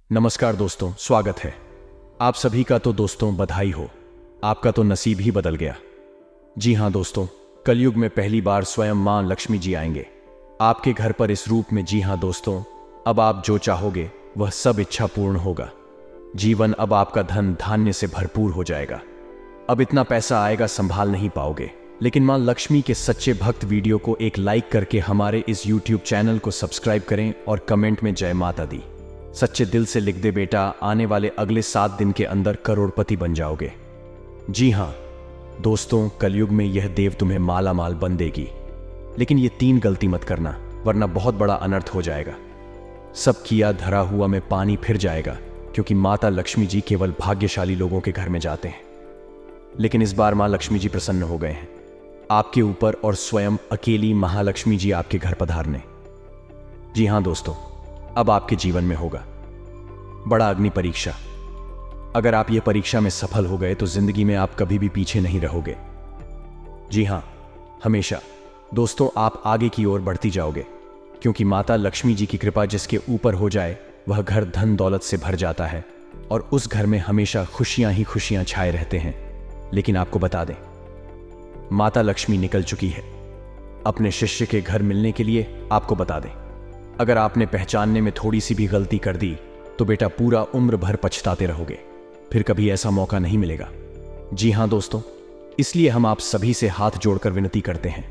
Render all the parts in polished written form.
नमस्कार दोस्तों, स्वागत है आप सभी का। तो दोस्तों बधाई हो, आपका तो नसीब ही बदल गया। जी हाँ दोस्तों, कलयुग में पहली बार स्वयं मां लक्ष्मी जी आएंगे आपके घर पर इस रूप में। जी हाँ दोस्तों, अब आप जो चाहोगे वह सब इच्छा पूर्ण होगा। जीवन अब आपका धन धान्य से भरपूर हो जाएगा। अब इतना पैसा आएगा संभाल नहीं पाओगे। लेकिन मां लक्ष्मी के सच्चे भक्त वीडियो को एक लाइक करके हमारे इस YouTube चैनल को सब्सक्राइब करें और कमेंट में जय माता दी सच्चे दिल से लिख दे बेटा, आने वाले अगले 7 दिन के अंदर करोड़पति बन जाओगे। जी हाँ दोस्तों, कलयुग में यह देव तुम्हें माला माल बन देगी। लेकिन ये 3 गलती मत करना, वरना बहुत बड़ा अनर्थ हो जाएगा। सब किया धरा हुआ में पानी फिर जाएगा, क्योंकि माता लक्ष्मी जी केवल भाग्यशाली लोगों के घर में जाते हैं। लेकिन इस बार मां लक्ष्मी जी प्रसन्न हो गए हैं आपके ऊपर और स्वयं अकेली महालक्ष्मी जी आपके घर पधारने। जी हाँ दोस्तों, अब आपके जीवन में होगा बड़ा अग्नि परीक्षा। अगर आप ये परीक्षा में सफल हो गए तो जिंदगी में आप कभी भी पीछे नहीं रहोगे। जी हाँ, हमेशा दोस्तों आप आगे की ओर बढ़ती जाओगे, क्योंकि माता लक्ष्मी जी की कृपा जिसके ऊपर हो जाए वह घर धन दौलत से भर जाता है और उस घर में हमेशा खुशियां ही खुशियां छाए रहते हैं। लेकिन आपको बता दें, माता लक्ष्मी निकल चुकी है अपने शिष्य के घर मिलने के लिए। आपको बता दें, अगर आपने पहचानने में थोड़ी सी भी गलती कर दी तो बेटा पूरा उम्र भर पछताते रहोगे, फिर कभी ऐसा मौका नहीं मिलेगा। जी हाँ दोस्तों, इसलिए हम आप सभी से हाथ जोड़कर विनती करते हैं,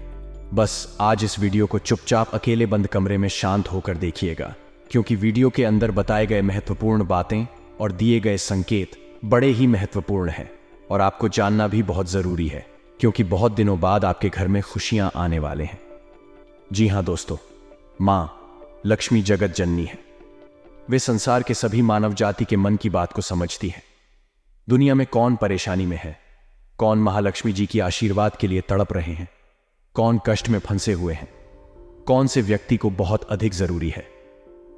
बस आज इस वीडियो को चुपचाप अकेले बंद कमरे में शांत होकर देखिएगा, क्योंकि वीडियो के अंदर बताए गए महत्वपूर्ण बातें और दिए गए संकेत बड़े ही महत्वपूर्ण हैं और आपको जानना भी बहुत जरूरी है, क्योंकि बहुत दिनों बाद आपके घर में खुशियां आने वाले हैं। जी हाँ दोस्तों, मां लक्ष्मी जगत जननी है। वे संसार के सभी मानव जाति के मन की बात को समझती है। दुनिया में कौन परेशानी में है, कौन महालक्ष्मी जी की आशीर्वाद के लिए तड़प रहे हैं, कौन कष्ट में फंसे हुए हैं, कौन से व्यक्ति को बहुत अधिक जरूरी है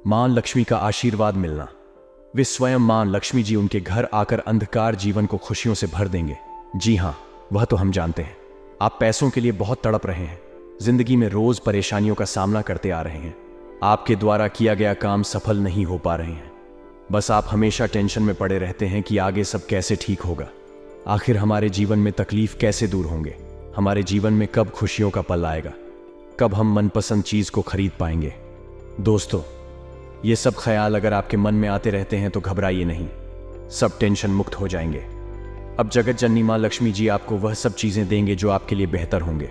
मां लक्ष्मी का आशीर्वाद मिलना। वे स्वयं मां लक्ष्मी जी उनके घर आकर अंधकार जीवन को खुशियों से भर देंगे। जी हां, वह तो हम जानते हैं। आप पैसों के लिए बहुत तड़प रहे हैं, जिंदगी में रोज परेशानियों का सामना करते आ रहे हैं। आपके द्वारा किया गया काम सफल नहीं हो पा रहे हैं। बस आप हमेशा टेंशन में पड़े रहते हैं कि आगे सब कैसे ठीक होगा, आखिर हमारे जीवन में तकलीफ कैसे दूर होंगे, हमारे जीवन में कब खुशियों का पल आएगा, कब हम मनपसंद चीज को खरीद पाएंगे। दोस्तों, ये सब ख्याल अगर आपके मन में आते रहते हैं तो घबराइए नहीं, सब टेंशन मुक्त हो जाएंगे। अब जगत जननी मां लक्ष्मी जी आपको वह सब चीजें देंगे जो आपके लिए बेहतर होंगे।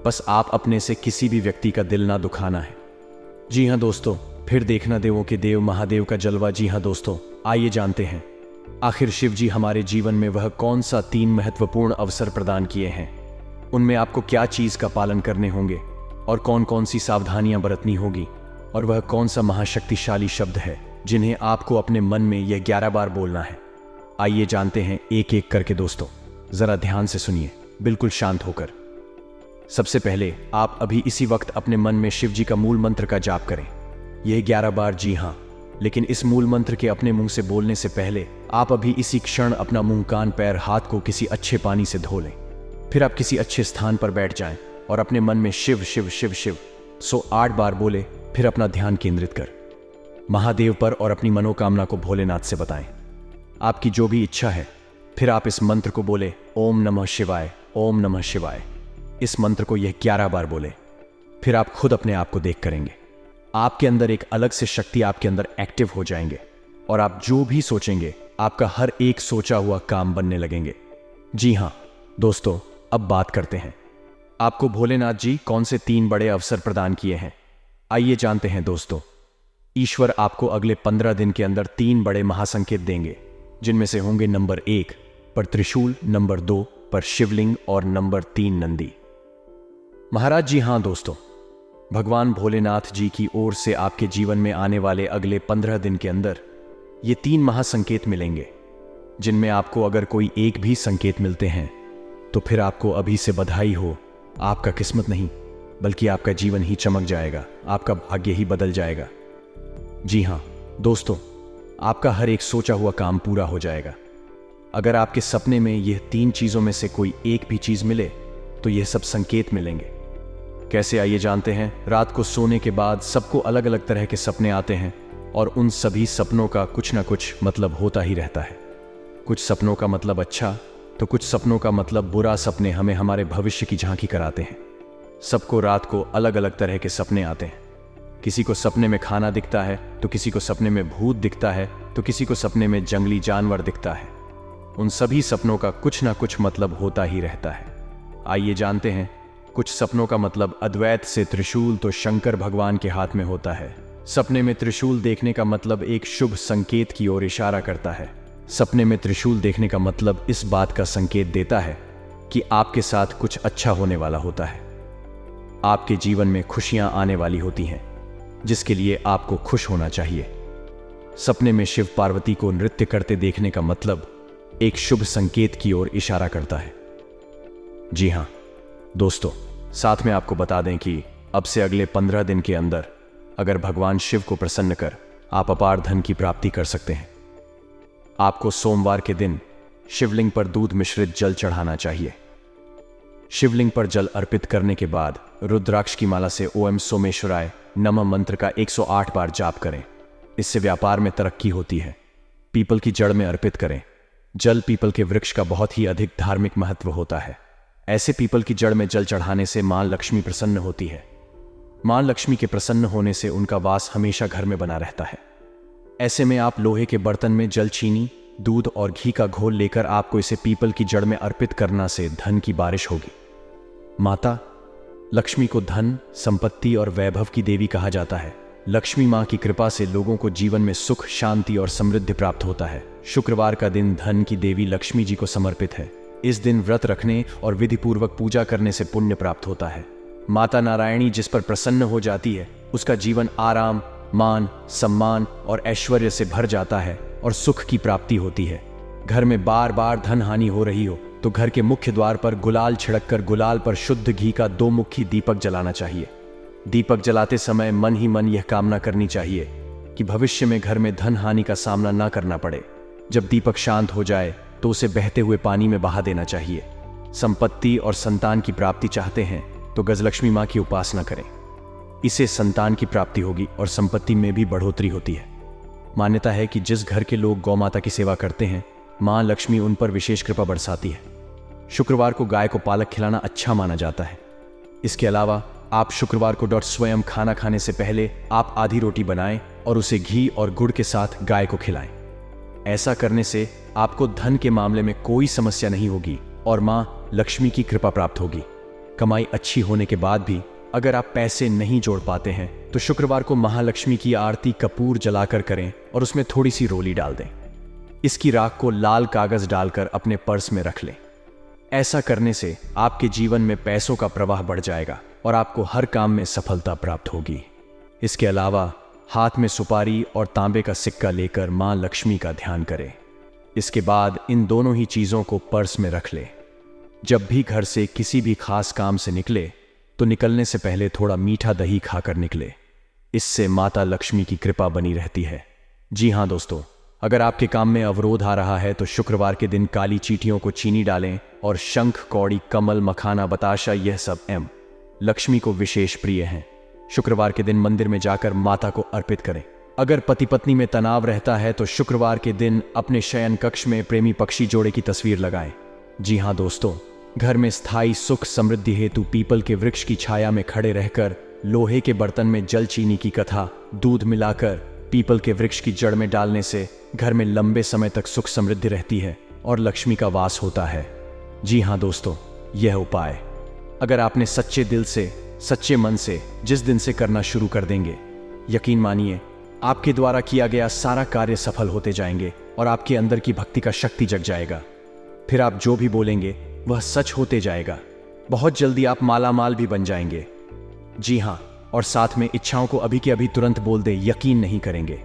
बस आप अपने से किसी भी व्यक्ति का दिल ना दुखाना है। जी हाँ दोस्तों, फिर देखना देवों के देव महादेव का जलवा। जी हाँ दोस्तों, आइए जानते हैं आखिर शिव जी हमारे जीवन में वह कौन सा 3 महत्वपूर्ण अवसर प्रदान किए हैं। उनमें आपको क्या चीज का पालन करने होंगे और कौन कौन सी सावधानियां बरतनी होगी, और वह कौन सा महाशक्तिशाली शब्द है जिन्हें आपको अपने मन में यह 11 बार बोलना है। आइए जानते हैं एक एक करके। दोस्तों जरा ध्यान से सुनिए, बिल्कुल शांत होकर। सबसे पहले आप अभी इसी वक्त अपने मन में शिव जी का मूल मंत्र का जाप करें, यह 11 बार। जी हाँ, लेकिन इस मूल मंत्र के अपने मुंह से बोलने से पहले आप अभी इसी क्षण अपना मुंह, कान, पैर, हाथ को किसी अच्छे पानी से धो लें। फिर आप किसी अच्छे स्थान पर बैठ जाएं और अपने मन में शिव शिव शिव शिव 108 बार बोले। फिर अपना ध्यान केंद्रित कर महादेव पर और अपनी मनोकामना को भोलेनाथ से बताएं, आपकी जो भी इच्छा है। फिर आप इस मंत्र को बोले, ओम नमः शिवाय, ओम नमः शिवाय। इस मंत्र को यह 11 बार बोले। फिर आप खुद अपने आप को देख करेंगे, आपके अंदर एक अलग से शक्ति आपके अंदर एक्टिव हो जाएंगे और आप जो भी सोचेंगे आपका हर एक सोचा हुआ काम बनने लगेंगे। जी हाँ दोस्तों, अब बात करते हैं आपको भोलेनाथ जी कौन से 3 बड़े अवसर प्रदान किए हैं। आइए जानते हैं दोस्तों। ईश्वर आपको अगले 15 दिन के अंदर 3 बड़े महासंकेत देंगे, जिनमें से होंगे नंबर 1 पर त्रिशूल, नंबर 2 पर शिवलिंग और नंबर 3 नंदी महाराज। जी हाँ दोस्तों, भगवान भोलेनाथ जी की ओर से आपके जीवन में आने वाले अगले 15 दिन के अंदर ये 3 महासंकेत मिलेंगे, जिनमें आपको अगर कोई एक भी संकेत मिलते हैं तो फिर आपको अभी से बधाई हो। आपका किस्मत नहीं बल्कि आपका जीवन ही चमक जाएगा, आपका भाग्य ही बदल जाएगा। जी हाँ दोस्तों, आपका हर एक सोचा हुआ काम पूरा हो जाएगा। अगर आपके सपने में यह 3 चीजों में से कोई एक भी चीज मिले तो यह सब संकेत मिलेंगे। कैसे, आइए जानते हैं। रात को सोने के बाद सबको अलग अलग तरह के सपने आते हैं। और उन सभी सपनों का कुछ ना कुछ मतलब होता ही रहता है। कुछ सपनों का मतलब अच्छा तो कुछ सपनों का मतलब बुरा। सपने हमें हमारे भविष्य की झांकी कराते हैं। सबको रात को अलग अलग तरह के सपने आते हैं। किसी को सपने में खाना दिखता है तो किसी को सपने में भूत दिखता है तो किसी को सपने में जंगली जानवर दिखता है। उन सभी सपनों का कुछ ना कुछ मतलब होता ही रहता है। आइए जानते हैं। कुछ सपनों का मतलब अद्वैत से त्रिशूल तो शंकर भगवान के हाथ में होता है। सपने में त्रिशूल देखने का मतलब एक शुभ संकेत की ओर इशारा करता है। सपने में त्रिशूल देखने का मतलब इस बात का संकेत देता है कि आपके साथ कुछ अच्छा होने वाला होता है। आपके जीवन में खुशियां आने वाली होती हैं, जिसके लिए आपको खुश होना चाहिए। सपने में शिव पार्वती को नृत्य करते देखने का मतलब एक शुभ संकेत की ओर इशारा करता है। जी हां दोस्तों, साथ में आपको बता दें कि अब से अगले 15 दिन के अंदर अगर भगवान शिव को प्रसन्न कर आप अपार धन की प्राप्ति कर सकते हैं। आपको सोमवार के दिन शिवलिंग पर दूध मिश्रित जल चढ़ाना चाहिए। शिवलिंग पर जल अर्पित करने के बाद रुद्राक्ष की माला से ओम सोमेश्वराय नमः मंत्र का 108 बार जाप करें। इससे व्यापार में तरक्की होती है। पीपल की जड़ में अर्पित करें। जल पीपल के वृक्ष का बहुत ही अधिक धार्मिक महत्व होता है। ऐसे पीपल की जड़ में जल चढ़ाने से मां लक्ष्मी प्रसन्न होती है। मां लक्ष्मी के प्रसन्न होने से उनका वास हमेशा घर में बना रहता है। ऐसे में आप लोहे के बर्तन में जल, चीनी, दूध और घी का घोल लेकर आपको इसे पीपल की जड़ में अर्पित करना से धन की बारिश होगी। माता लक्ष्मी को धन, संपत्ति और वैभव की देवी कहा जाता है। लक्ष्मी मां की कृपा से लोगों को जीवन में सुख, शांति और समृद्धि प्राप्त होता है। शुक्रवार का दिन धन की देवी लक्ष्मी जी को समर्पित है। इस दिन व्रत रखने और विधि पूर्वक पूजा करने से पुण्य प्राप्त होता है। माता नारायणी जिस पर प्रसन्न हो जाती है उसका जीवन आराम, मान, सम्मान और ऐश्वर्य से भर जाता है और सुख की प्राप्ति होती है। घर में बार बार धन हानि हो रही हो तो घर के मुख्य द्वार पर गुलाल छिड़ककर गुलाल पर शुद्ध घी का 2 मुखी दीपक जलाना चाहिए। दीपक जलाते समय मन ही मन यह कामना करनी चाहिए कि भविष्य में घर में धन हानि का सामना ना करना पड़े। जब दीपक शांत हो जाए तो उसे बहते हुए पानी में बहा देना चाहिए। संपत्ति और संतान की प्राप्ति चाहते हैं तो गजलक्ष्मी मां की उपासना करें। इससे संतान की प्राप्ति होगी और संपत्ति में भी बढ़ोतरी होती है। मान्यता है कि जिस घर के लोग गौ माता की सेवा करते हैं मां लक्ष्मी उन पर विशेष कृपा बरसाती है। शुक्रवार को गाय को पालक खिलाना अच्छा माना जाता है। इसके अलावा आप शुक्रवार को स्वयं खाना खाने से पहले आप आधी रोटी बनाएं और उसे घी और गुड़ के साथ गाय को खिलाएं। ऐसा करने से आपको धन के मामले में कोई समस्या नहीं होगी और मां लक्ष्मी की कृपा प्राप्त होगी। कमाई अच्छी होने के बाद भी अगर आप पैसे नहीं जोड़ पाते हैं तो शुक्रवार को महालक्ष्मी की आरती कपूर जलाकर करें और उसमें थोड़ी सी रोली डाल दें। इसकी राख को लाल कागज डालकर अपने पर्स में रख लें। ऐसा करने से आपके जीवन में पैसों का प्रवाह बढ़ जाएगा और आपको हर काम में सफलता प्राप्त होगी। इसके अलावा हाथ में सुपारी और तांबे का सिक्का लेकर मां लक्ष्मी का ध्यान करें। इसके बाद इन दोनों ही चीजों को पर्स में रख लें। जब भी घर से किसी भी खास काम से निकले तो निकलने से पहले थोड़ा मीठा दही खाकर निकले। इससे माता लक्ष्मी की कृपा बनी रहती है। जी हां दोस्तों, अगर आपके काम में अवरोध आ रहा है तो शुक्रवार के दिन काली चींटियों को चीनी डालें और शंख, कौड़ी, कमल, मखाना, बताशा यह सब लक्ष्मी को विशेष प्रिय हैं। शुक्रवार के दिन मंदिर में जाकर माता को अर्पित करें। अगर पति पत्नी में तनाव रहता है तो शुक्रवार के दिन अपने शयन कक्ष में प्रेमी पक्षी जोड़े की तस्वीर लगाएं। जी हां दोस्तों, घर में स्थायी सुख समृद्धि हेतु पीपल के वृक्ष की छाया में खड़े रहकर लोहे के बर्तन में जल, चीनी की कथा, दूध मिलाकर पीपल के वृक्ष की जड़ में डालने से घर में लंबे समय तक सुख समृद्धि रहती है और लक्ष्मी का वास होता है। जी हां दोस्तों, यह उपाय अगर आपने सच्चे दिल से, सच्चे मन से जिस दिन से करना शुरू कर देंगे, यकीन मानिए आपके द्वारा किया गया सारा कार्य सफल होते जाएंगे और आपके अंदर की भक्ति का शक्ति जग जाएगा। फिर आप जो भी बोलेंगे वह सच होते जाएगा। बहुत जल्दी आप मालामाल भी बन जाएंगे। जी हां, और साथ में इच्छाओं को अभी के अभी तुरंत बोल दे, यकीन नहीं करेंगे।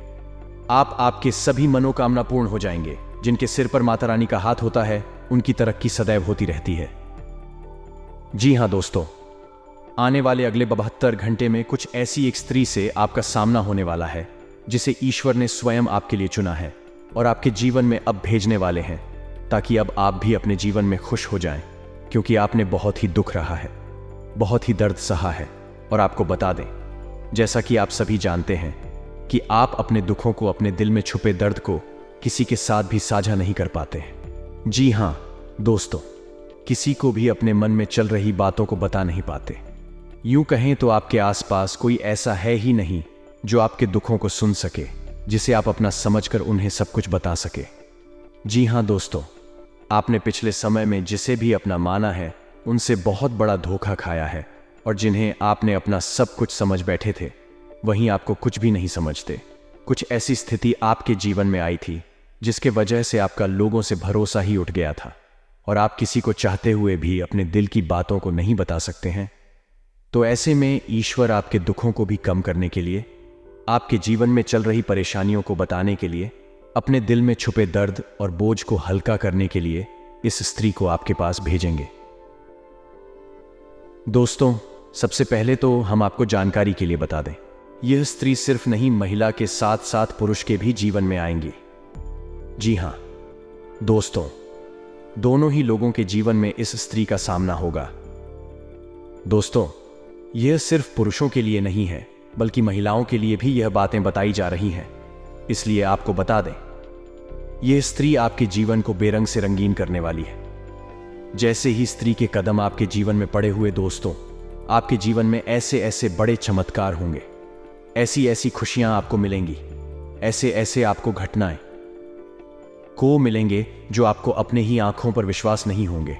आपके सभी मनोकामना पूर्ण हो जाएंगे। जिनके सिर पर माता रानी का हाथ होता है उनकी तरक्की सदैव होती रहती है। जी हां दोस्तों, आने वाले अगले 72 घंटे में कुछ ऐसी एक स्त्री से आपका सामना होने वाला है जिसे ईश्वर ने स्वयं आपके लिए चुना है और आपके जीवन में अब भेजने वाले हैं, ताकि अब आप भी अपने जीवन में खुश हो जाएं, क्योंकि आपने बहुत ही दुख रहा है, बहुत ही दर्द सहा है। और आपको बता दें, जैसा कि आप सभी जानते हैं, कि आप अपने दुखों को, अपने दिल में छुपे दर्द को किसी के साथ भी साझा नहीं कर पाते हैं। जी हाँ दोस्तों, किसी को भी अपने मन में चल रही बातों को बता नहीं पाते। यूं कहें तो आपके आसपास कोई ऐसा है ही नहीं जो आपके दुखों को सुन सके, जिसे आप अपना समझकर उन्हें सब कुछ बता सके। जी हाँ दोस्तों, आपने पिछले समय में जिसे भी अपना माना है उनसे बहुत बड़ा धोखा खाया है, और जिन्हें आपने अपना सब कुछ समझ बैठे थे वहीं आपको कुछ भी नहीं समझते। कुछ ऐसी स्थिति आपके जीवन में आई थी जिसके वजह से आपका लोगों से भरोसा ही उठ गया था, और आप किसी को चाहते हुए भी अपने दिल की बातों को नहीं बता सकते हैं। तो ऐसे में ईश्वर आपके दुखों को भी कम करने के लिए, आपके जीवन में चल रही परेशानियों को बताने के लिए, अपने दिल में छुपे दर्द और बोझ को हल्का करने के लिए इस स्त्री को आपके पास भेजेंगे। दोस्तों, सबसे पहले तो हम आपको जानकारी के लिए बता दें, यह स्त्री सिर्फ नहीं, महिला के साथ साथ पुरुष के भी जीवन में आएंगी। जी हां दोस्तों, दोनों ही लोगों के जीवन में इस स्त्री का सामना होगा। दोस्तों, यह सिर्फ पुरुषों के लिए नहीं है, बल्कि महिलाओं के लिए भी यह बातें बताई जा रही हैं। इसलिए आपको बता दें, यह स्त्री आपके जीवन को बेरंग से रंगीन करने वाली है। जैसे ही स्त्री के कदम आपके जीवन में पड़े हुए दोस्तों, आपके जीवन में ऐसे ऐसे बड़े चमत्कार होंगे, ऐसी ऐसी खुशियां आपको मिलेंगी, ऐसे ऐसे आपको घटनाएं को मिलेंगे जो आपको अपने ही आंखों पर विश्वास नहीं होंगे।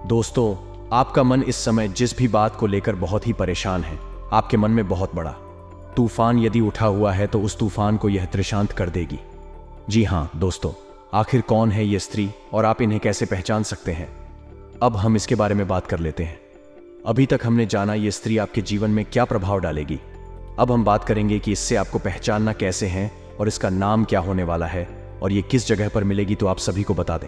दोस्तों, आपका मन इस समय जिस भी बात को लेकर बहुत ही परेशान है, आपके मन में बहुत बड़ा तूफान यदि उठा हुआ है तो उस तूफान को यह त्रिशांत कर देगी। जी हां दोस्तों, आखिर कौन है यह स्त्री और आप इन्हें कैसे पहचान सकते हैं? अब हम इसके बारे में बात कर लेते हैं। अभी तक हमने जाना यह स्त्री आपके जीवन में क्या प्रभाव डालेगी। अब हम बात करेंगे कि इससे आपको पहचानना कैसे है और इसका नाम क्या होने वाला है और ये किस जगह पर मिलेगी, तो आप सभी को बता दें।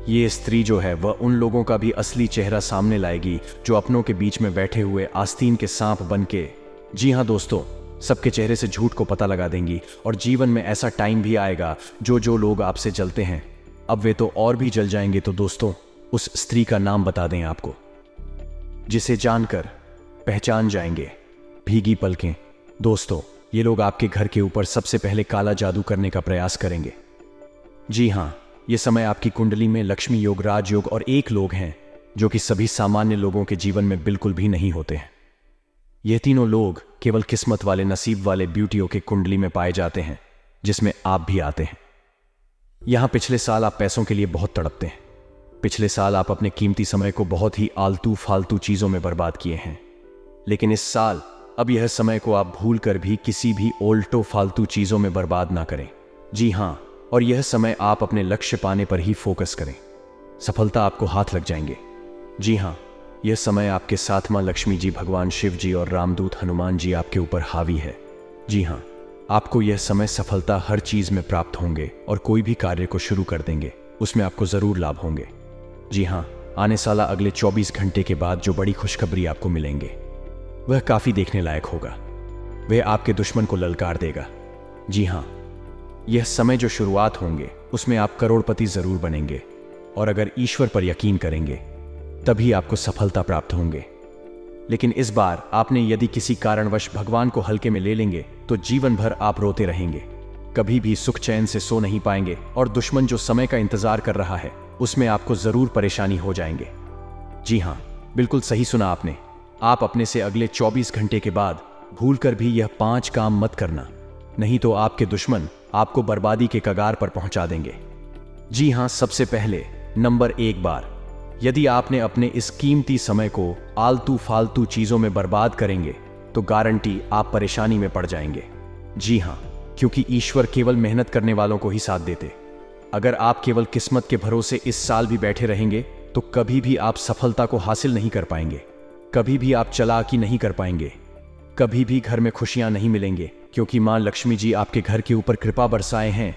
ये स्त्री जो है वह उन लोगों का भी असली चेहरा सामने लाएगी जो अपनों के बीच में बैठे हुए आस्तीन के सांप बन के, जी हाँ दोस्तों, सबके चेहरे से झूठ को पता लगा देंगी। और जीवन में ऐसा टाइम भी आएगा जो लोग आपसे जलते हैं, अब वे तो और भी जल जाएंगे। तो दोस्तों, उस स्त्री का नाम बता दें आपको, जिसे जानकर पहचान जाएंगे भीगी पलकें। दोस्तों, ये लोग आपके घर के ऊपर सबसे पहले काला जादू करने का प्रयास करेंगे। जी हाँ, ये समय आपकी कुंडली में लक्ष्मी योग, राजयोग और एक लोग हैं जो कि सभी सामान्य लोगों के जीवन में बिल्कुल भी नहीं होते हैं। ये तीनों लोग केवल किस्मत वाले, नसीब वाले ब्यूटियों के कुंडली में पाए जाते हैं, जिसमें आप भी आते हैं। यहां पिछले साल आप पैसों के लिए बहुत तड़पते हैं। पिछले साल आप अपने कीमती समय को बहुत ही आलतू फालतू चीजों में बर्बाद किए हैं। लेकिन इस साल अब यह समय को आप भूल कर भी किसी भी ओल्टो फालतू चीजों में बर्बाद ना करें। जी हां, और यह समय आप अपने लक्ष्य पाने पर ही फोकस करें। सफलता आपको हाथ लग जाएंगे। जी हां, यह समय आपके साथ मां लक्ष्मी जी, भगवान शिव जी और रामदूत हनुमान जी आपके ऊपर हावी है। जी हां, आपको यह समय सफलता हर चीज में प्राप्त होंगे और कोई भी कार्य को शुरू कर देंगे उसमें आपको जरूर लाभ होंगे। जी हां, आने साला अगले 24 घंटे के बाद जो बड़ी खुशखबरी आपको मिलेंगे वह काफी देखने लायक होगा। वह आपके दुश्मन को ललकार देगा। जी हां, यह समय जो शुरुआत होंगे उसमें आप करोड़पति जरूर बनेंगे, और अगर ईश्वर पर यकीन करेंगे तभी आपको सफलता प्राप्त होंगे। लेकिन इस बार आपने यदि किसी कारणवश भगवान को हल्के में ले लेंगे तो जीवन भर आप रोते रहेंगे, कभी भी सुख चैन से सो नहीं पाएंगे, और दुश्मन जो समय का इंतजार कर रहा है उसमें आपको जरूर परेशानी हो जाएंगे। जी हां, बिल्कुल सही सुना आपने। आप अपने से अगले 24 घंटे के बाद भूलकर भी यह 5 काम मत करना, नहीं तो आपके दुश्मन आपको बर्बादी के कगार पर पहुंचा देंगे। जी हां, सबसे पहले नंबर 1 बार, यदि आपने अपने इस कीमती समय को आलतू फालतू चीजों में बर्बाद करेंगे तो गारंटी आप परेशानी में पड़ जाएंगे। जी हां, क्योंकि ईश्वर केवल मेहनत करने वालों को ही साथ देते। अगर आप केवल किस्मत के भरोसे इस साल भी बैठे रहेंगे तो कभी भी आप सफलता को हासिल नहीं कर पाएंगे, कभी भी आप चालाकी नहीं कर पाएंगे, कभी भी घर में खुशियां नहीं मिलेंगे, क्योंकि मां लक्ष्मी जी आपके घर के ऊपर कृपा बरसाए हैं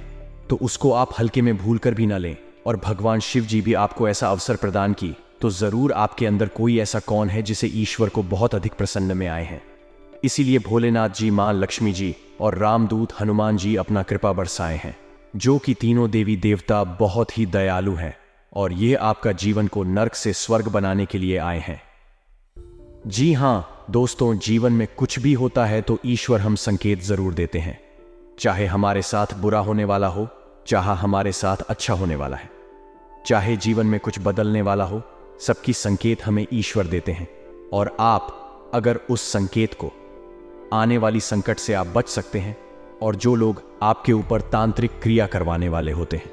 तो उसको आप हल्के में भूल कर भी ना लें। और भगवान शिव जी भी आपको ऐसा अवसर प्रदान की तो जरूर आपके अंदर कोई ऐसा कौन है जिसे ईश्वर को बहुत अधिक प्रसन्न में आए हैं। इसीलिए भोलेनाथ जी, मां लक्ष्मी जी और रामदूत हनुमान जी अपना कृपा बरसाए हैं, जो कि तीनों देवी देवता बहुत ही दयालु हैं, और ये आपका जीवन को नर्क से स्वर्ग बनाने के लिए आए हैं। जी हां दोस्तों, जीवन में कुछ भी होता है तो ईश्वर हम संकेत जरूर देते हैं। चाहे हमारे साथ बुरा होने वाला हो, चाहे हमारे साथ अच्छा होने वाला है, चाहे जीवन में कुछ बदलने वाला हो, सबकी संकेत हमें ईश्वर देते हैं। और आप अगर उस संकेत को, आने वाली संकट से आप बच सकते हैं, और जो लोग आपके ऊपर तांत्रिक क्रिया करवाने वाले होते हैं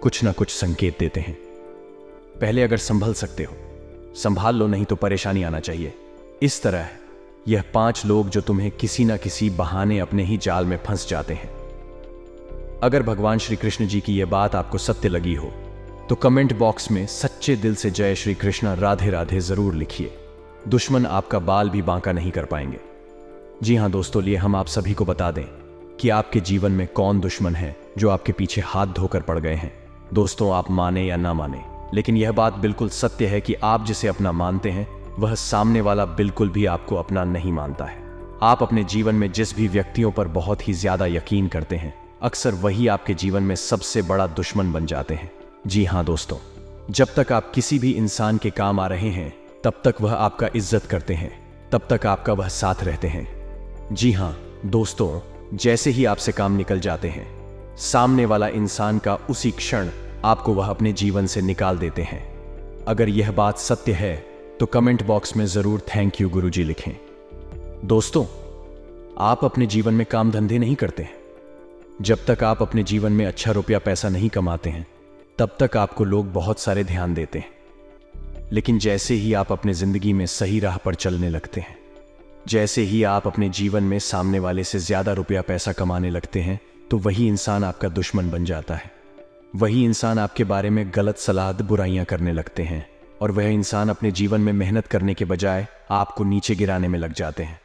कुछ ना कुछ संकेत देते हैं, पहले अगर संभल सकते हो संभाल लो, नहीं तो परेशानी आना चाहिए। इस तरह यह 5 लोग जो तुम्हें किसी ना किसी बहाने अपने ही जाल में फंस जाते हैं। अगर भगवान श्री कृष्ण जी की यह बात आपको सत्य लगी हो तो कमेंट बॉक्स में सच्चे दिल से जय श्री कृष्ण राधे राधे जरूर लिखिए। दुश्मन आपका बाल भी बांका नहीं कर पाएंगे। जी हाँ दोस्तों, लिए हम आप सभी को बता दें कि आपके जीवन में कौन दुश्मन है जो आपके पीछे हाथ धोकर पड़ गए हैं। दोस्तों, आप माने या ना माने, लेकिन यह बात बिल्कुल सत्य है कि आप जिसे अपना मानते हैं वह सामने वाला बिल्कुल भी आपको अपना नहीं मानता है। आप अपने जीवन में जिस भी व्यक्तियों पर बहुत ही ज्यादा यकीन करते हैं, अक्सर वही आपके जीवन में सबसे बड़ा दुश्मन बन जाते हैं। जी हाँ दोस्तों, जब तक आप किसी भी इंसान के काम आ रहे हैं तब तक वह आपका इज्जत करते हैं, तब तक आपका वह साथ रहते हैं। जी हाँ दोस्तों, जैसे ही आपसे काम निकल जाते हैं, सामने वाला इंसान का उसी क्षण आपको वह अपने जीवन से निकाल देते हैं। अगर यह बात सत्य है तो कमेंट बॉक्स में जरूर थैंक यू गुरुजी लिखें। दोस्तों, आप अपने जीवन में काम धंधे नहीं करते हैं, जब तक आप अपने जीवन में अच्छा रुपया पैसा नहीं कमाते हैं तब तक आपको लोग बहुत सारे ध्यान देते हैं। लेकिन जैसे ही आप अपने जिंदगी में सही राह पर चलने लगते हैं, जैसे ही आप अपने जीवन में सामने वाले से ज्यादा रुपया पैसा कमाने लगते हैं, तो वही इंसान आपका दुश्मन बन जाता है। वही इंसान आपके बारे में गलत सलाह बुराइयां करने लगते हैं, और वह इंसान अपने जीवन में मेहनत करने के बजाय आपको नीचे गिराने में लग जाते हैं।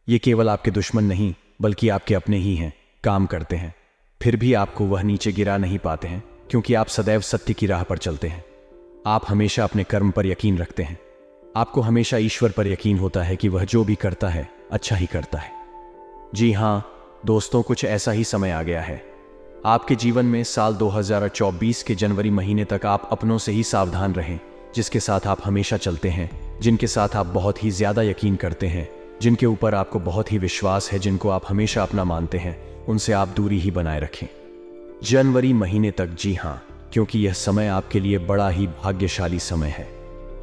ये केवल आपके दुश्मन नहीं बल्कि आपके अपने ही हैं, काम करते हैं, फिर भी आपको वह नीचे गिरा नहीं पाते हैं, क्योंकि आप सदैव सत्य की राह पर चलते हैं। आप हमेशा अपने कर्म पर यकीन रखते हैं। आपको हमेशा ईश्वर पर यकीन होता है कि वह जो भी करता है अच्छा ही करता है। जी हाँ दोस्तों, कुछ ऐसा ही समय आ गया है आपके जीवन में। साल 2024 के जनवरी महीने तक आप अपनों से ही सावधान रहें, जिसके साथ आप हमेशा चलते हैं, जिनके साथ आप बहुत ही ज्यादा यकीन करते हैं, जिनके ऊपर आपको बहुत ही विश्वास है, जिनको आप हमेशा अपना मानते हैं, उनसे आप दूरी ही बनाए रखें जनवरी महीने तक। जी हाँ, क्योंकि यह समय आपके लिए बड़ा ही भाग्यशाली समय है।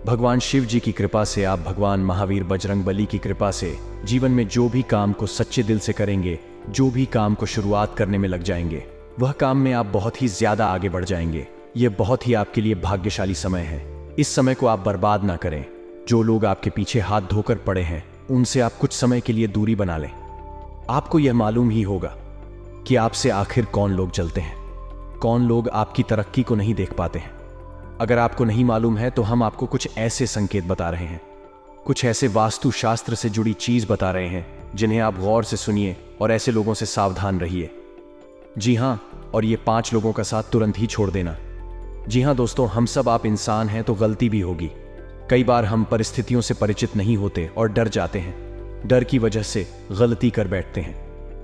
भगवान शिव जी की कृपा से, आप भगवान महावीर बजरंगबली की कृपा से जीवन में जो भी काम को सच्चे दिल से करेंगे, जो भी काम को शुरुआत करने में लग जाएंगे, वह काम में आप बहुत ही ज्यादा आगे बढ़ जाएंगे। यह बहुत ही आपके लिए भाग्यशाली समय है। इस समय को आप बर्बाद ना करें। जो लोग आपके पीछे हाथ धोकर पड़े हैं उनसे आप कुछ समय के लिए दूरी बना लें। आपको यह मालूम ही होगा कि आपसे आखिर कौन लोग चलते हैं, कौन लोग आपकी तरक्की को नहीं देख पाते हैं। अगर आपको नहीं मालूम है तो हम आपको कुछ ऐसे संकेत बता रहे हैं, कुछ ऐसे वास्तु शास्त्र से जुड़ी चीज बता रहे हैं जिन्हें आप गौर से सुनिए और ऐसे लोगों से सावधान रहिए। जी हाँ, और ये 5 लोगों का साथ तुरंत ही छोड़ देना। जी हाँ दोस्तों, हम सब आप इंसान हैं तो गलती भी होगी। कई बार हम परिस्थितियों से परिचित नहीं होते और डर जाते हैं। डर की वजह से गलती कर बैठते हैं।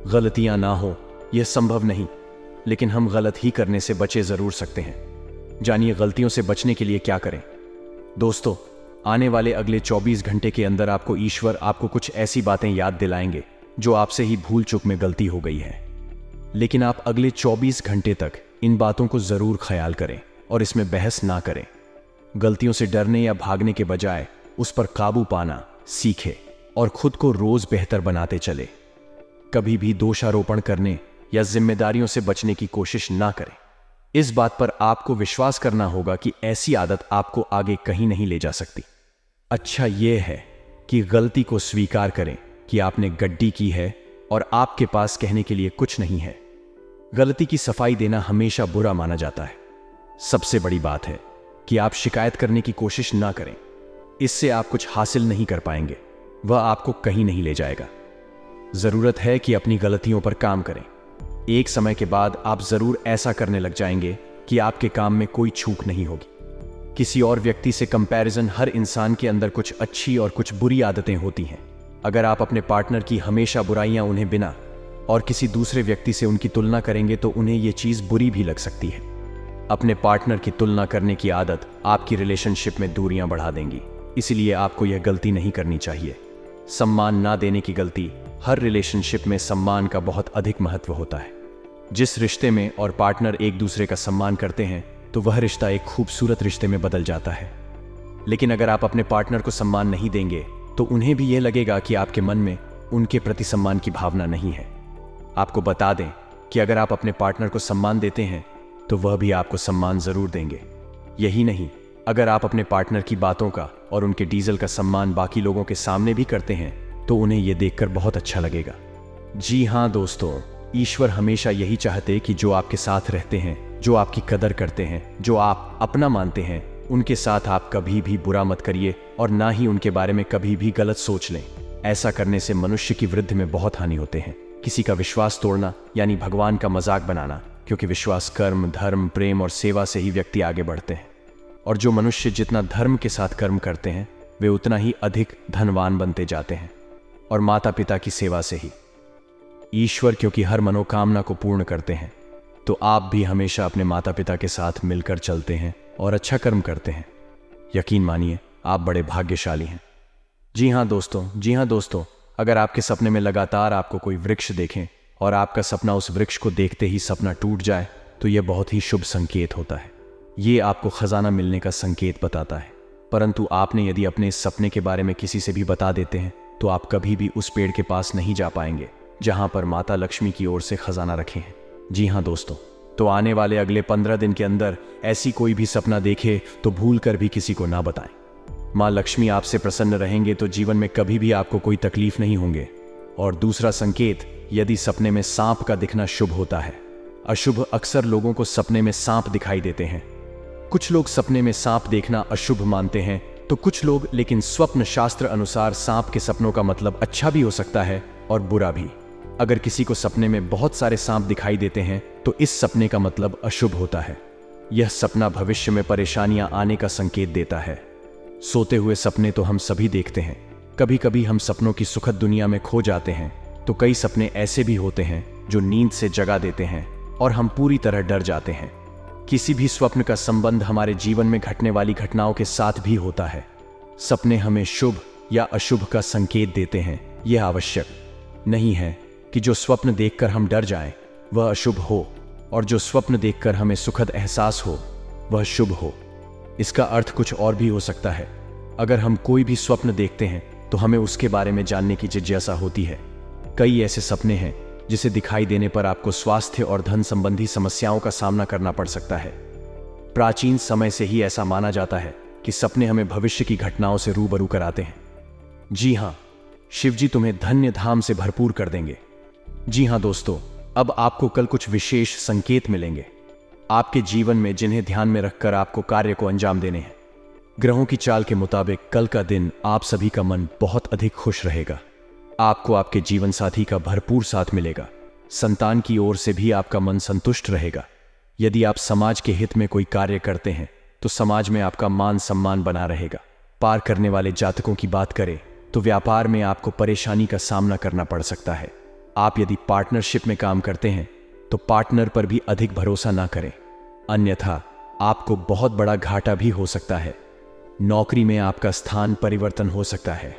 गलतियां ना हो यह संभव नहीं, लेकिन हम गलत ही करने से बचे जरूर सकते हैं। जानिए गलतियों से बचने के लिए क्या करें। दोस्तों, आने वाले अगले 24 घंटे के अंदर आपको ईश्वर आपको कुछ ऐसी बातें याद दिलाएंगे जो आपसे ही भूल चूक में गलती हो गई है। लेकिन आप अगले 24 घंटे तक इन बातों को जरूर ख्याल करें और इसमें बहस ना करें। गलतियों से डरने या भागने के बजाय उस पर काबू पाना सीखें और खुद को रोज बेहतर बनाते चले। कभी भी दोषारोपण करने या जिम्मेदारियों से बचने की कोशिश ना करें। इस बात पर आपको विश्वास करना होगा कि ऐसी आदत आपको आगे कहीं नहीं ले जा सकती। अच्छा यह है कि गलती को स्वीकार करें कि आपने गड्डी की है और आपके पास कहने के लिए कुछ नहीं है। गलती की सफाई देना हमेशा बुरा माना जाता है। सबसे बड़ी बात है कि आप शिकायत करने की कोशिश ना करें। इससे आप कुछ हासिल नहीं कर पाएंगे, वह आपको कहीं नहीं ले जाएगा। जरूरत है कि अपनी गलतियों पर काम करें। एक समय के बाद आप जरूर ऐसा करने लग जाएंगे कि आपके काम में कोई चूक नहीं होगी। किसी और व्यक्ति से कंपैरिजन, हर इंसान के अंदर कुछ अच्छी और कुछ बुरी आदतें होती हैं। अगर आप अपने पार्टनर की हमेशा बुराइयां उन्हें बिना और किसी दूसरे व्यक्ति से उनकी तुलना करेंगे तो उन्हें यह चीज बुरी भी लग सकती है। अपने पार्टनर की तुलना करने की आदत आपकी रिलेशनशिप में दूरियां बढ़ा देंगी, इसलिए आपको यह गलती नहीं करनी चाहिए। सम्मान ना देने की गलती। हर रिलेशनशिप में सम्मान का बहुत अधिक महत्व होता है। जिस रिश्ते में और पार्टनर एक दूसरे का सम्मान करते हैं तो वह रिश्ता एक खूबसूरत रिश्ते में बदल जाता है। लेकिन अगर आप अपने पार्टनर को सम्मान नहीं देंगे तो उन्हें भी यह लगेगा कि आपके मन में उनके प्रति सम्मान की भावना नहीं है। आपको बता दें कि अगर आप अपने पार्टनर को सम्मान देते हैं तो वह भी आपको सम्मान जरूर देंगे। यही नहीं, अगर आप अपने पार्टनर की बातों का और उनके डीजल का सम्मान बाकी लोगों के सामने भी करते हैं तो उन्हें यह देखकर बहुत अच्छा लगेगा। जी हाँ दोस्तों, ईश्वर हमेशा यही चाहते कि जो आपके साथ रहते हैं, जो आपकी कदर करते हैं, जो आप अपना मानते हैं, उनके साथ आप कभी भी बुरा मत करिए और ना ही उनके बारे में कभी भी गलत सोच लें। ऐसा करने से मनुष्य की वृद्धि में बहुत हानि होते हैं। किसी का विश्वास तोड़ना यानी भगवान का मजाक बनाना, क्योंकि विश्वास कर्म, धर्म, प्रेम और सेवा से ही व्यक्ति आगे बढ़ते हैं। और जो मनुष्य जितना धर्म के साथ कर्म करते हैं वे उतना ही अधिक धनवान बनते जाते हैं, और माता पिता की सेवा से ही। ईश्वर क्योंकि हर मनोकामना को पूर्ण करते हैं, तो आप भी हमेशा अपने माता पिता के साथ मिलकर चलते हैं और अच्छा कर्म करते हैं। यकीन मानिए, आप बड़े भाग्यशाली हैं। जी हाँ दोस्तों, अगर आपके सपने में लगातार आपको कोई वृक्ष देखें और आपका सपना उस वृक्ष को देखते ही सपना टूट जाए तो यह बहुत ही शुभ संकेत होता है। ये आपको खजाना मिलने का संकेत बताता है। परंतु आपने यदि अपने इस सपने के बारे में किसी से भी बता देते हैं तो आप कभी भी उस पेड़ के पास नहीं जा पाएंगे जहां पर माता लक्ष्मी की ओर से खजाना रखे हैं। जी हाँ दोस्तों, तो आने वाले अगले 15 दिन के अंदर ऐसी कोई भी सपना देखे तो भूल कर भी किसी को ना बताएं। माँ लक्ष्मी आपसे प्रसन्न रहेंगे तो जीवन में कभी भी आपको कोई तकलीफ नहीं होंगे। और दूसरा संकेत, यदि सपने में सांप का दिखना शुभ होता है। अशुभ अक्सर लोगों को सपने में सांप दिखाई देते हैं। कुछ लोग सपने में सांप देखना अशुभ मानते हैं तो कुछ लोग, लेकिन स्वप्न शास्त्र अनुसार सांप के सपनों का मतलब अच्छा भी हो सकता है और बुरा भी। अगर किसी को सपने में बहुत सारे सांप दिखाई देते हैं तो इस सपने का मतलब अशुभ होता है। यह सपना भविष्य में परेशानियां आने का संकेत देता है। सोते हुए सपने तो हम सभी देखते हैं। कभी कभी हम सपनों की सुखद दुनिया में खो जाते हैं तो कई सपने ऐसे भी होते हैं जो नींद से जगा देते हैं और हम पूरी तरह डर जाते हैं। किसी भी स्वप्न का संबंध हमारे जीवन में घटने वाली घटनाओं के साथ भी होता है। सपने हमें शुभ या अशुभ का संकेत देते हैं। यह आवश्यक नहीं है कि जो स्वप्न देखकर हम डर जाएं वह अशुभ हो और जो स्वप्न देखकर हमें सुखद एहसास हो वह शुभ हो। इसका अर्थ कुछ और भी हो सकता है। अगर हम कोई भी स्वप्न देखते हैं तो हमें उसके बारे में जानने की जिज्ञासा होती है। कई ऐसे सपने हैं जिसे दिखाई देने पर आपको स्वास्थ्य और धन संबंधी समस्याओं का सामना करना पड़ सकता है। प्राचीन समय से ही ऐसा माना जाता है कि सपने हमें भविष्य की घटनाओं से रूबरू कराते हैं। जी हाँ, शिवजी तुम्हें धन्य धाम से भरपूर कर देंगे। जी हाँ दोस्तों, अब आपको कल कुछ विशेष संकेत मिलेंगे आपके जीवन में जिन्हें ध्यान में रखकर आपको कार्य को अंजाम देने हैं। ग्रहों की चाल के मुताबिक कल का दिन आप सभी का मन बहुत अधिक खुश रहेगा। आपको आपके जीवन साथी का भरपूर साथ मिलेगा। संतान की ओर से भी आपका मन संतुष्ट रहेगा। यदि आप समाज के हित में कोई कार्य करते हैं तो समाज में आपका मान सम्मान बना रहेगा। पार करने वाले जातकों की बात करें तो व्यापार में आपको परेशानी का सामना करना पड़ सकता है। आप यदि पार्टनरशिप में काम करते हैं तो पार्टनर पर भी अधिक भरोसा ना करें, अन्यथा आपको बहुत बड़ा घाटा भी हो सकता है। नौकरी में आपका स्थान परिवर्तन हो सकता है।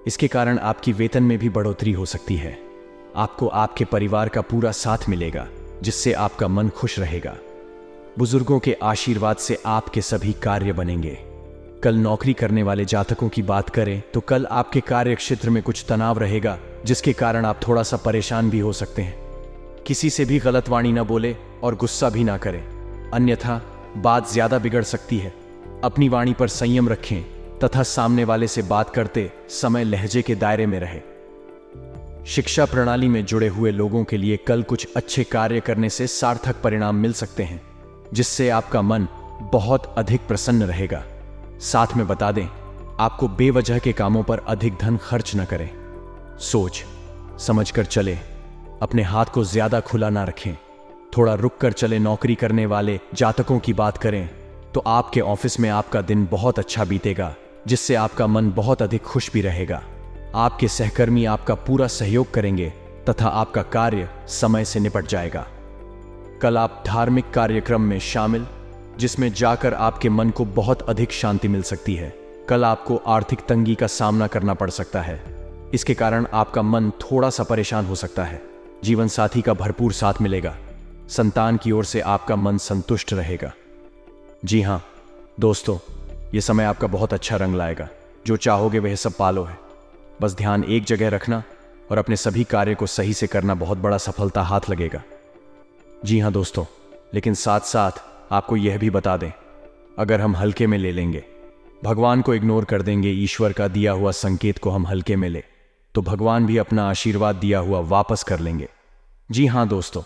इसके कारण आपकी वेतन में भी बढ़ोतरी हो सकती है। आपको आपके परिवार का पूरा साथ मिलेगा जिससे आपका मन खुश रहेगा। बुजुर्गों के आशीर्वाद से आपके सभी कार्य बनेंगे। कल नौकरी करने वाले जातकों की बात करें तो कल आपके कार्य क्षेत्र में कुछ तनाव रहेगा जिसके कारण आप थोड़ा सा परेशान भी हो सकते हैं। किसी से भी गलत वाणी ना बोले और गुस्सा भी ना करें, अन्यथा बात ज्यादा बिगड़ सकती है। अपनी वाणी पर संयम रखें तथा सामने वाले से बात करते समय लहजे के दायरे में रहे। शिक्षा प्रणाली में जुड़े हुए लोगों के लिए कल कुछ अच्छे कार्य करने से सार्थक परिणाम मिल सकते हैं जिससे आपका मन बहुत अधिक प्रसन्न रहेगा। साथ में बता दें, आपको बेवजह के कामों पर अधिक धन खर्च न करें। सोच समझकर चले, अपने हाथ को ज्यादा खुला ना रखें। थोड़ा रुक कर चले। नौकरी करने वाले जातकों की बात करें तो आपके ऑफिस में आपका दिन बहुत अच्छा बीतेगा जिससे आपका मन बहुत अधिक खुश भी रहेगा। आपके सहकर्मी आपका पूरा सहयोग करेंगे तथा आपका कार्य समय से निपट जाएगा। कल आप धार्मिक कार्यक्रम में शामिल जिसमें जाकर आपके मन को बहुत अधिक शांति मिल सकती है। कल आपको आर्थिक तंगी का सामना करना पड़ सकता है। इसके कारण आपका मन थोड़ा सा परेशान हो सकता है। जीवन साथी का भरपूर साथ मिलेगा। संतान की ओर से आपका मन संतुष्ट रहेगा। जी हाँ दोस्तों, ये समय आपका बहुत अच्छा रंग लाएगा। जो चाहोगे वह सब पालो है। बस ध्यान एक जगह रखना और अपने सभी कार्य को सही से करना, बहुत बड़ा सफलता हाथ लगेगा। जी हाँ दोस्तों, लेकिन साथ साथ आपको यह भी बता दें, अगर हम हल्के में ले लेंगे, भगवान को इग्नोर कर देंगे, ईश्वर का दिया हुआ संकेत को हम हल्के में ले, तो भगवान भी अपना आशीर्वाद दिया हुआ वापस कर लेंगे। जी हाँ दोस्तों,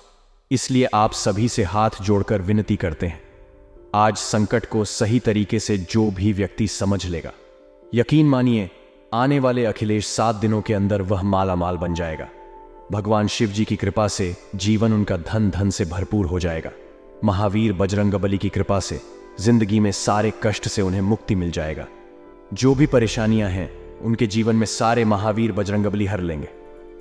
इसलिए आप सभी से हाथ जोड़कर विनती करते हैं, आज संकट को सही तरीके से जो भी व्यक्ति समझ लेगा, यकीन मानिए आने वाले अखिलेश 7 दिनों के अंदर वह माला माल बन जाएगा। भगवान शिव जी की कृपा से जीवन उनका धन धन से भरपूर हो जाएगा। महावीर बजरंगबली की कृपा से जिंदगी में सारे कष्ट से उन्हें मुक्ति मिल जाएगा। जो भी परेशानियां हैं उनके जीवन में सारे महावीर बजरंगबली हर लेंगे।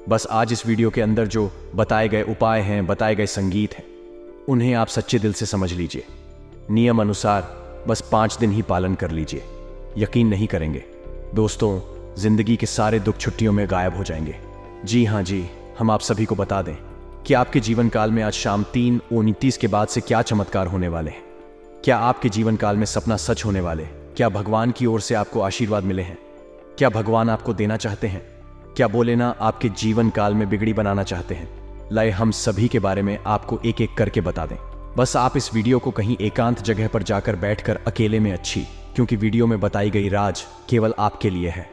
बस आज इस वीडियो के अंदर जो बताए गए उपाय हैं, बताए गए संगीत हैं, उन्हें आप सच्चे दिल से समझ लीजिए। नियम अनुसार बस 5 दिन ही पालन कर लीजिए। यकीन नहीं करेंगे दोस्तों, जिंदगी के सारे दुख छुट्टियों में गायब हो जाएंगे। जी हाँ जी, हम आप सभी को बता दें कि आपके जीवन काल में आज शाम 3:29 के बाद से क्या चमत्कार होने वाले हैं। क्या आपके जीवन काल में सपना सच होने वाले? क्या भगवान की ओर से आपको आशीर्वाद मिले हैं? क्या भगवान आपको देना चाहते हैं? क्या बोले ना आपके जीवन काल में बिगड़ी बनाना चाहते हैं? लाए हम सभी के बारे में आपको एक एक करके बता दें। बस आप इस वीडियो को कहीं एकांत जगह पर जाकर बैठकर अकेले में अच्छी, क्योंकि वीडियो में बताई गई राज केवल आपके लिए है।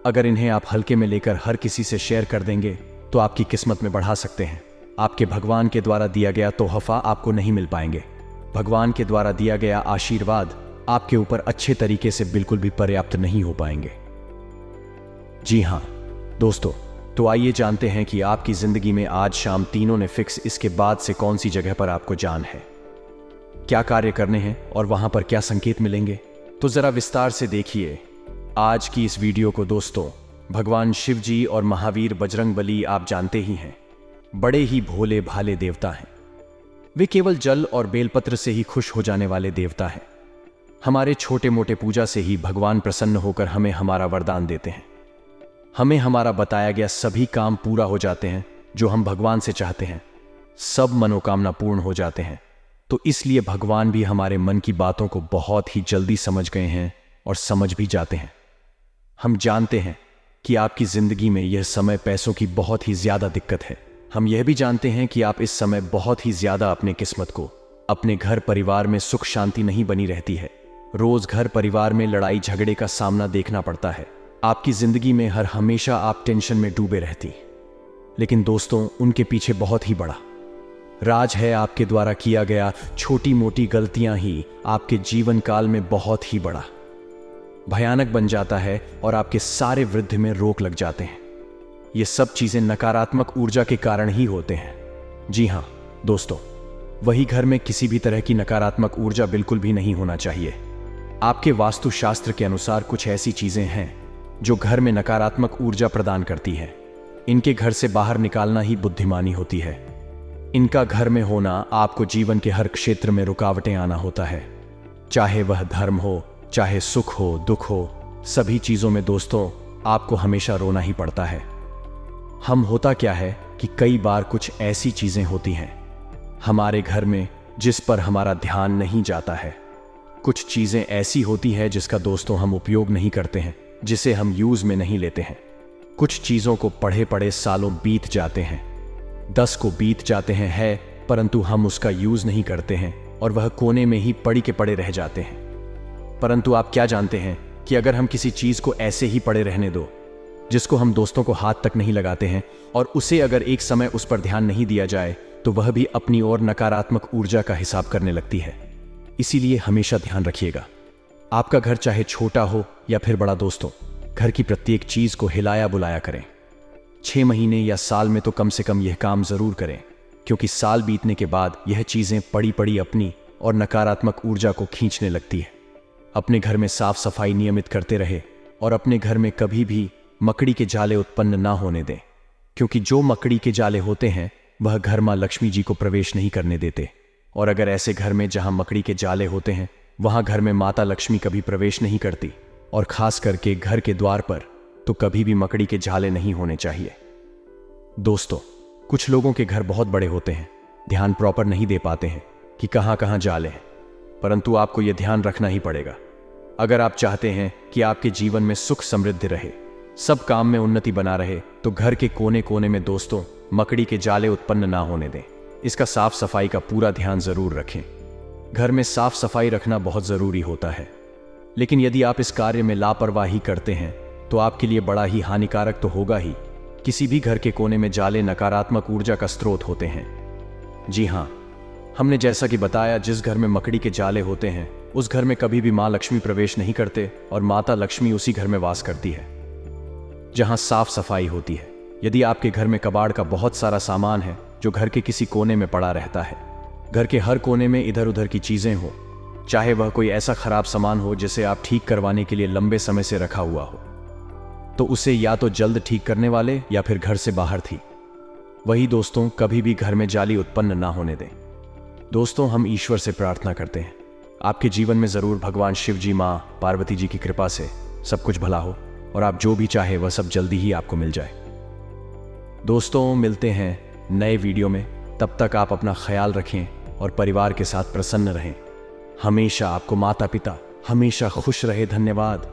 अगर इन्हें आप हल्के में लेकर हर किसी से शेयर कर देंगे तो आपकी किस्मत में बढ़ा सकते हैं। आपके भगवान के द्वारा दिया गया तोहफा आपको नहीं मिल पाएंगे। भगवान के द्वारा दिया गया आशीर्वाद आपके ऊपर अच्छे तरीके से बिल्कुल भी पर्याप्त नहीं हो पाएंगे। जी हाँ दोस्तों, तो आइए जानते हैं कि आपकी जिंदगी में आज शाम तीनों ने फिक्स इसके बाद से कौन सी जगह पर आपको जान है, क्या कार्य करने हैं और वहां पर क्या संकेत मिलेंगे। तो जरा विस्तार से देखिए आज की इस वीडियो को। दोस्तों, भगवान शिव जी और महावीर बजरंगबली आप जानते ही हैं, बड़े ही भोले भाले देवता हैं। वे केवल जल और बेलपत्र से ही खुश हो जाने वाले देवता हैं। हमारे छोटे मोटे पूजा से ही भगवान प्रसन्न होकर हमें हमारा वरदान देते हैं। हमें हमारा बताया गया सभी काम पूरा हो जाते हैं जो हम भगवान से चाहते हैं। सब मनोकामना पूर्ण हो जाते हैं। तो इसलिए भगवान भी हमारे मन की बातों को बहुत ही जल्दी समझ गए हैं और समझ भी जाते हैं। हम जानते हैं कि आपकी जिंदगी में यह समय पैसों की बहुत ही ज्यादा दिक्कत है। हम यह भी जानते हैं कि आप इस समय बहुत ही ज्यादा अपने किस्मत को, अपने घर परिवार में सुख शांति नहीं बनी रहती है। रोज घर परिवार में लड़ाई झगड़े का सामना देखना पड़ता है। आपकी जिंदगी में हर हमेशा आप टेंशन में डूबे रहती। लेकिन दोस्तों, उनके पीछे बहुत ही बड़ा राज है। आपके द्वारा किया गया छोटी मोटी गलतियां ही आपके जीवन काल में बहुत ही बड़ा भयानक बन जाता है और आपके सारे वृद्धि में रोक लग जाते हैं। ये सब चीजें नकारात्मक ऊर्जा के कारण ही होते हैं। जी हाँ दोस्तों, वही घर में किसी भी तरह की नकारात्मक ऊर्जा बिल्कुल भी नहीं होना चाहिए। आपके वास्तुशास्त्र के अनुसार कुछ ऐसी चीजें हैं जो घर में नकारात्मक ऊर्जा प्रदान करती है। इनके घर से बाहर निकालना ही बुद्धिमानी होती है। इनका घर में होना आपको जीवन के हर क्षेत्र में रुकावटें आना होता है, चाहे वह धर्म हो, चाहे सुख हो, दुख हो, सभी चीजों में दोस्तों आपको हमेशा रोना ही पड़ता है। हम होता क्या है कि कई बार कुछ ऐसी चीजें होती हैं हमारे घर में जिस पर हमारा ध्यान नहीं जाता है। कुछ चीजें ऐसी होती है जिसका दोस्तों हम उपयोग नहीं करते हैं, जिसे हम यूज में नहीं लेते हैं। कुछ चीजों को पढ़े पढ़े सालों बीत जाते हैं, 10 को बीत जाते हैं परंतु हम उसका यूज नहीं करते हैं और वह कोने में ही पड़ी के पड़े रह जाते हैं। परंतु आप क्या जानते हैं कि अगर हम किसी चीज को ऐसे ही पड़े रहने दो, जिसको हम दोस्तों को हाथ तक नहीं लगाते हैं, और उसे अगर एक समय उस पर ध्यान नहीं दिया जाए तो वह भी अपनी ओर नकारात्मक ऊर्जा का हिसाब करने लगती है। इसीलिए हमेशा ध्यान रखिएगा, आपका घर चाहे छोटा हो या फिर बड़ा दोस्तों, घर की प्रत्येक चीज को हिलाया बुलाया करें। 6 महीने या साल में तो कम से कम यह काम जरूर करें, क्योंकि साल बीतने के बाद यह चीजें पड़ी पड़ी अपनी और नकारात्मक ऊर्जा को खींचने लगती है। अपने घर में साफ सफाई नियमित करते रहे और अपने घर में कभी भी मकड़ी के जाले उत्पन्न ना होने दें, क्योंकि जो मकड़ी के जाले होते हैं वह घर मां लक्ष्मी जी को प्रवेश नहीं करने देते। और अगर ऐसे घर में जहां मकड़ी के जाले होते हैं वहां घर में माता लक्ष्मी कभी प्रवेश नहीं करती, और खास करके घर के द्वार पर तो कभी भी मकड़ी के जाले नहीं होने चाहिए। दोस्तों, कुछ लोगों के घर बहुत बड़े होते हैं, ध्यान प्रॉपर नहीं दे पाते हैं कि कहाँ कहाँ जाले हैं, परंतु आपको यह ध्यान रखना ही पड़ेगा। अगर आप चाहते हैं कि आपके जीवन में सुख समृद्धि रहे, सब काम में उन्नति बना रहे, तो घर के कोने कोने में दोस्तों मकड़ी के जाले उत्पन्न ना होने दें। इसका साफ सफाई का पूरा ध्यान जरूर रखें। घर में साफ सफाई रखना बहुत जरूरी होता है, लेकिन यदि आप इस कार्य में लापरवाही करते हैं तो आपके लिए बड़ा ही हानिकारक तो होगा ही। किसी भी घर के कोने में जाले नकारात्मक ऊर्जा का स्रोत होते हैं। जी हाँ, हमने जैसा कि बताया, जिस घर में मकड़ी के जाले होते हैं उस घर में कभी भी मां लक्ष्मी प्रवेश नहीं करते और माता लक्ष्मी उसी घर में वास करती है जहां साफ सफाई होती है। यदि आपके घर में कबाड़ का बहुत सारा सामान है जो घर के किसी कोने में पड़ा रहता है, घर के हर कोने में इधर उधर की चीजें हो, चाहे वह कोई ऐसा खराब सामान हो जिसे आप ठीक करवाने के लिए लंबे समय से रखा हुआ हो, तो उसे या तो जल्द ठीक करने वाले या फिर घर से बाहर थी। वही दोस्तों, कभी भी घर में जाली उत्पन्न ना होने दें। दोस्तों, हम ईश्वर से प्रार्थना करते हैं आपके जीवन में जरूर भगवान शिव जी, मां पार्वती जी की कृपा से सब कुछ भला हो और आप जो भी चाहे वह सब जल्दी ही आपको मिल जाए। दोस्तों, मिलते हैं नए वीडियो में। तब तक आप अपना ख्याल रखें और परिवार के साथ प्रसन्न रहें। हमेशा आपको माता पिता हमेशा खुश रहे। धन्यवाद।